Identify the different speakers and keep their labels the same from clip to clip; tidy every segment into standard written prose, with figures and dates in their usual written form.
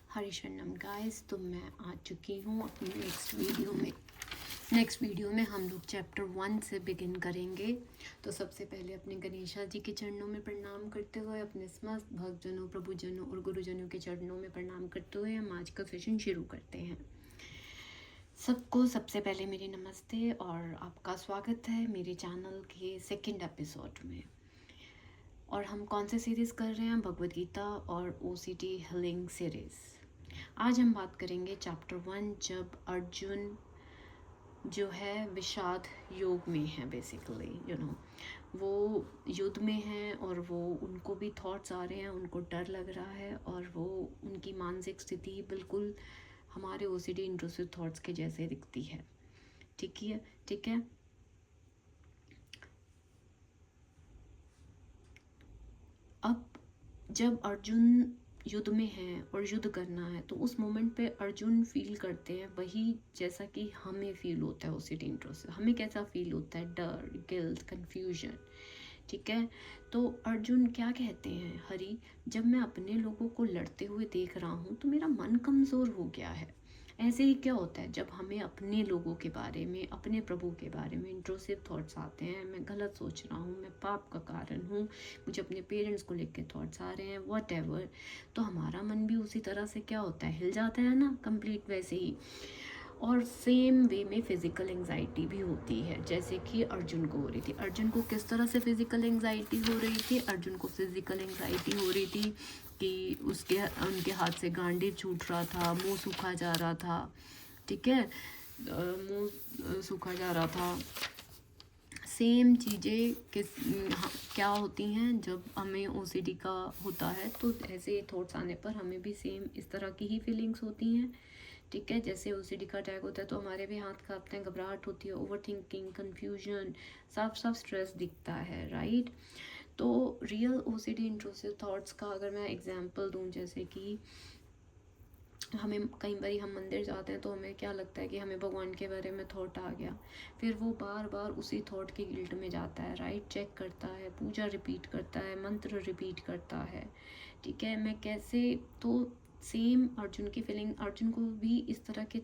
Speaker 1: Harisharanam guys, तो मैं आ चुकी हूँ अपनी नेक्स्ट वीडियो में हम लोग चैप्टर 1 से बिगिन करेंगे। तो सबसे पहले अपने गणेशा जी के चरणों में प्रणाम करते हुए, अपने समस्त भक्तजनों, प्रभुजनों और गुरुजनों के चरणों में प्रणाम करते हुए हम आज का सेशन शुरू करते हैं। सबको सबसे पहले मेरी नमस्ते और आपका स्वागत है मेरे चैनल के सेकंड एपिसोड में। और हम कौन से सीरीज़ कर रहे हैं? भगवद गीता और ओसीडी हीलिंग सीरीज़। आज हम बात करेंगे चैप्टर 1, जब अर्जुन जो है विषाद योग में है। बेसिकली वो युद्ध में हैं और वो उनको भी थॉट्स आ रहे हैं, उनको डर लग रहा है और वो उनकी मानसिक स्थिति बिल्कुल हमारे ओसीडी इंट्रूसिव थॉट्स के जैसे दिखती है। ठीक है। अब जब अर्जुन युद्ध में है और युद्ध करना है तो उस मोमेंट पे अर्जुन फील करते हैं वही जैसा कि हमें फील होता है ओसीडी इंट्रूसिव। हमें कैसा फील होता है? डर, गिल्ट, कंफ्यूजन। ठीक है। तो अर्जुन क्या कहते हैं? हरि, जब मैं अपने लोगों को लड़ते हुए देख रहा हूँ तो मेरा मन कमज़ोर हो गया है। ऐसे ही क्या होता है जब हमें अपने लोगों के बारे में, अपने प्रभु के बारे में इंट्रूसिव थॉट्स आते हैं। मैं गलत सोच रहा हूँ, मैं पाप का कारण हूँ, मुझे अपने पेरेंट्स को लेकर थॉट्स आ रहे हैं, वट एवर। तो हमारा मन भी उसी तरह से क्या होता है, हिल जाता है ना, कंप्लीट वैसे ही। और सेम वे में फ़िज़िकल एंग्जाइटी भी होती है, जैसे कि अर्जुन को हो रही थी। अर्जुन को किस तरह से फ़िज़िकल एंग्जाइटी हो रही थी? अर्जुन को फ़िज़िकल एंग्जाइटी हो रही थी कि उनके हाथ से गांडीव छूट रहा था, मुंह सूखा जा रहा था। ठीक है, मुंह सूखा जा रहा था। सेम चीज़ें क्या होती हैं जब हमें ओसीडी का होता है? तो ऐसे थॉट्स आने पर हमें भी सेम इस तरह की ही फीलिंग्स होती हैं। ठीक है, जैसे ओसीडी का अटैक होता है तो हमारे भी हाथ कांपते हैं, घबराहट होती है, ओवर थिंकिंग, कन्फ्यूजन, साफ स्ट्रेस दिखता है, राइट। तो रियल ओसीडी इंट्रूसिव थॉट्स का अगर मैं एग्जांपल दूं, जैसे कि हमें कई बार हम मंदिर जाते हैं तो हमें क्या लगता है कि हमें भगवान के बारे में थॉट आ गया, फिर वो बार बार उसी थॉट की गिल्ट में जाता है, राइट। चेक करता है, पूजा रिपीट करता है, मंत्र रिपीट करता है। ठीक है, मैं कैसे? तो सेम अर्जुन की फीलिंग, अर्जुन को भी इस तरह के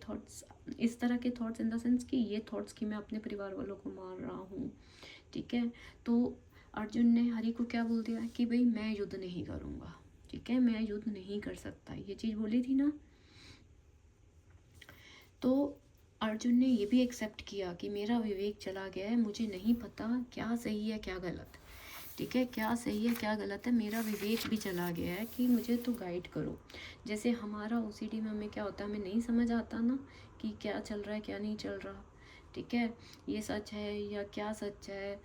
Speaker 1: थॉट्स इन द सेंस कि ये थॉट्स कि मैं अपने परिवार वालों को मार रहा हूँ। ठीक है, तो अर्जुन ने हरि को क्या बोल दिया कि भाई मैं युद्ध नहीं करूँगा। ठीक है, मैं युद्ध नहीं कर सकता, ये चीज़ बोली थी ना। तो अर्जुन ने ये भी एक्सेप्ट किया कि मेरा विवेक चला गया है, मुझे नहीं पता क्या सही है क्या गलत। ठीक है, क्या सही है क्या गलत है, मेरा विवेक भी चला गया है कि मुझे तो गाइड करो। जैसे हमारा ओसीडी में हमें क्या होता है, हमें नहीं समझ आता ना कि क्या चल रहा है क्या नहीं चल रहा। ठीक है, ये सच है या क्या सच है।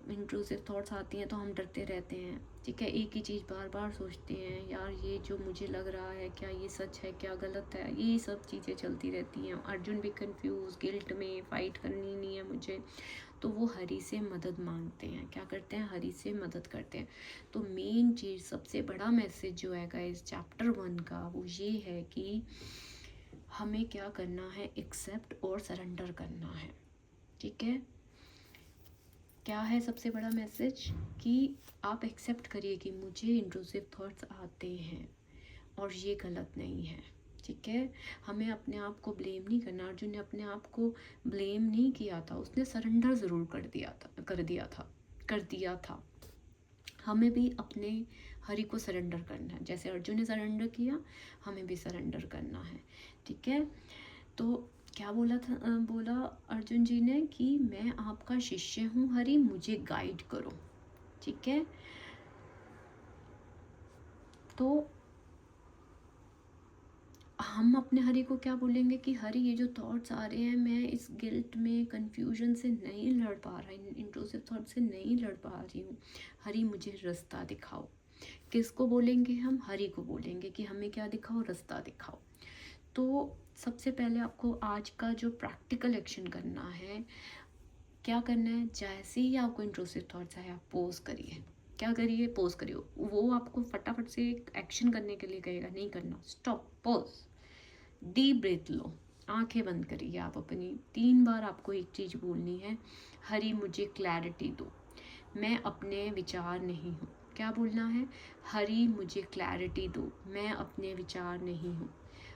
Speaker 1: इंट्रूसिव थॉट्स आती हैं तो हम डरते रहते हैं। ठीक है, एक ही चीज़ बार बार सोचते हैं, यार ये जो मुझे लग रहा है क्या ये सच है क्या गलत है, ये सब चीज़ें चलती रहती हैं। अर्जुन भी कंफ्यूज, गिल्ट में, फ़ाइट करनी नहीं है मुझे। तो वो हरि से मदद मांगते हैं। क्या करते हैं? हरि से मदद करते हैं। तो मेन चीज़, सबसे बड़ा मैसेज जो है गाइस चैप्टर 1 का, वो ये है कि हमें क्या करना है, एक्सेप्ट और सरेंडर करना है। ठीक है, क्या है सबसे बड़ा मैसेज? कि आप एक्सेप्ट करिए कि मुझे इंट्रूसिव थॉट्स आते हैं और ये गलत नहीं है। ठीक है, हमें अपने आप को ब्लेम नहीं करना। अर्जुन ने अपने आप को ब्लेम नहीं किया था, उसने सरेंडर ज़रूर कर दिया था। हमें भी अपने हरि को सरेंडर करना है, जैसे अर्जुन ने सरेंडर किया, हमें भी सरेंडर करना है। ठीक है, तो क्या बोला अर्जुन जी ने कि मैं आपका शिष्य हूँ हरि, मुझे गाइड करो। ठीक है, तो हम अपने हरि को क्या बोलेंगे कि हरि ये जो थॉट्स आ रहे हैं, मैं इस गिल्ट में, कंफ्यूजन से नहीं लड़ पा रहा, इंट्रूसिव थॉट से नहीं लड़ पा रही हूँ, हरि मुझे रास्ता दिखाओ। किसको बोलेंगे? हम हरि को बोलेंगे कि हमें क्या दिखाओ, रास्ता दिखाओ। तो सबसे पहले आपको आज का जो प्रैक्टिकल एक्शन करना है, क्या करना है, जैसे ही आपको इंट्रूसिव थॉट्स आए आप पोज करिए। क्या करिए? पोज करिए। वो आपको फटाफट से एक्शन करने के लिए कहेगा, नहीं करना, स्टॉप, पोज, डीप ब्रेथ लो, आंखें बंद करिए आप अपनी। 3 बार आपको एक चीज़ बोलनी है, हरि मुझे क्लैरिटी दो, मैं अपने विचार नहीं हूँ। क्या बोलना है? हरि मुझे क्लैरिटी दो, मैं अपने विचार नहीं हूँ।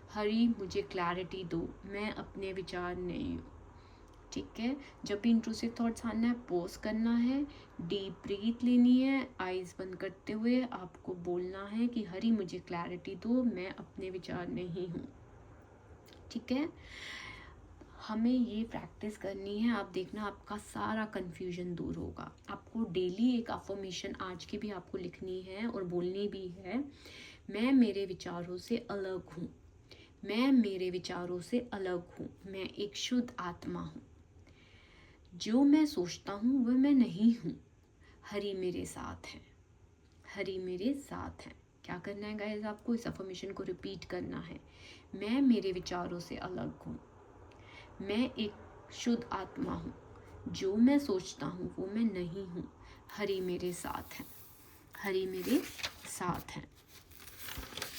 Speaker 1: हरि मुझे क्लैरिटी दो, मैं अपने विचार नहीं हूँ। ठीक है, जब भी इंट्रूसिव थॉट्स आना है पॉज करना है, डीप ब्रीथ लेनी है, आइज बंद करते हुए आपको बोलना है कि हरि मुझे क्लैरिटी दो, मैं अपने विचार नहीं हूँ। ठीक है, हमें ये प्रैक्टिस करनी है। आप देखना आपका सारा कन्फ्यूजन दूर होगा। आपको डेली एक अफर्मेशन आज की भी आपको लिखनी है और बोलनी भी है। मैं मेरे विचारों से अलग हूँ, मैं मेरे विचारों से अलग हूँ, मैं एक शुद्ध आत्मा हूँ, जो मैं सोचता हूँ वह मैं नहीं हूँ, हरि मेरे साथ है, हरि मेरे साथ है। क्या करना है गाइस, आपको इस अफर्मेशन को रिपीट करना है। मैं मेरे विचारों से अलग हूँ, मैं एक शुद्ध आत्मा हूँ, जो मैं सोचता हूँ वो मैं नहीं हूँ, हरि मेरे साथ है, हरि मेरे साथ है।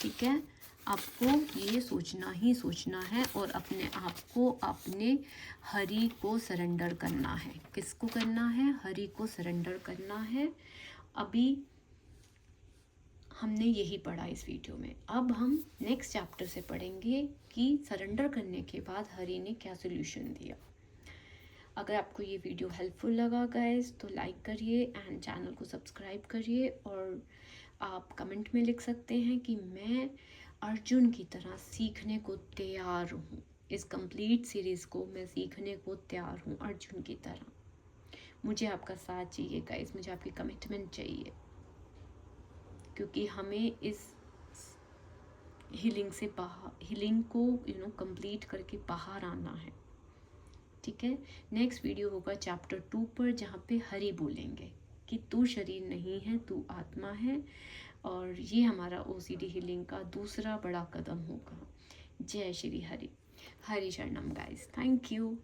Speaker 1: ठीक है, आपको ये सोचना ही सोचना है और अपने आप को, अपने हरि को सरेंडर करना है। किसको करना है, हरि को सरेंडर करना है। अभी हमने यही पढ़ा इस वीडियो में। अब हम नेक्स्ट चैप्टर से पढ़ेंगे कि सरेंडर करने के बाद हरि ने क्या सोल्यूशन दिया। अगर आपको ये वीडियो हेल्पफुल लगा गाइस तो लाइक करिए एंड चैनल को सब्सक्राइब करिए, और आप कमेंट में लिख सकते हैं कि मैं अर्जुन की तरह सीखने को तैयार हूँ। इस कंप्लीट सीरीज़ को मैं सीखने को तैयार हूँ अर्जुन की तरह। मुझे आपका साथ चाहिए गाइस, मुझे आपकी कमिटमेंट चाहिए, क्योंकि हमें इस हीलिंग को कंप्लीट करके बाहर आना है। ठीक है, नेक्स्ट वीडियो होगा चैप्टर 2 पर, जहाँ पे हरि बोलेंगे कि तू शरीर नहीं है, तू आत्मा है। और ये हमारा ओसीडी हीलिंग का दूसरा बड़ा कदम होगा। जय श्री हरि, हरि शरणम गाइस, थैंक यू।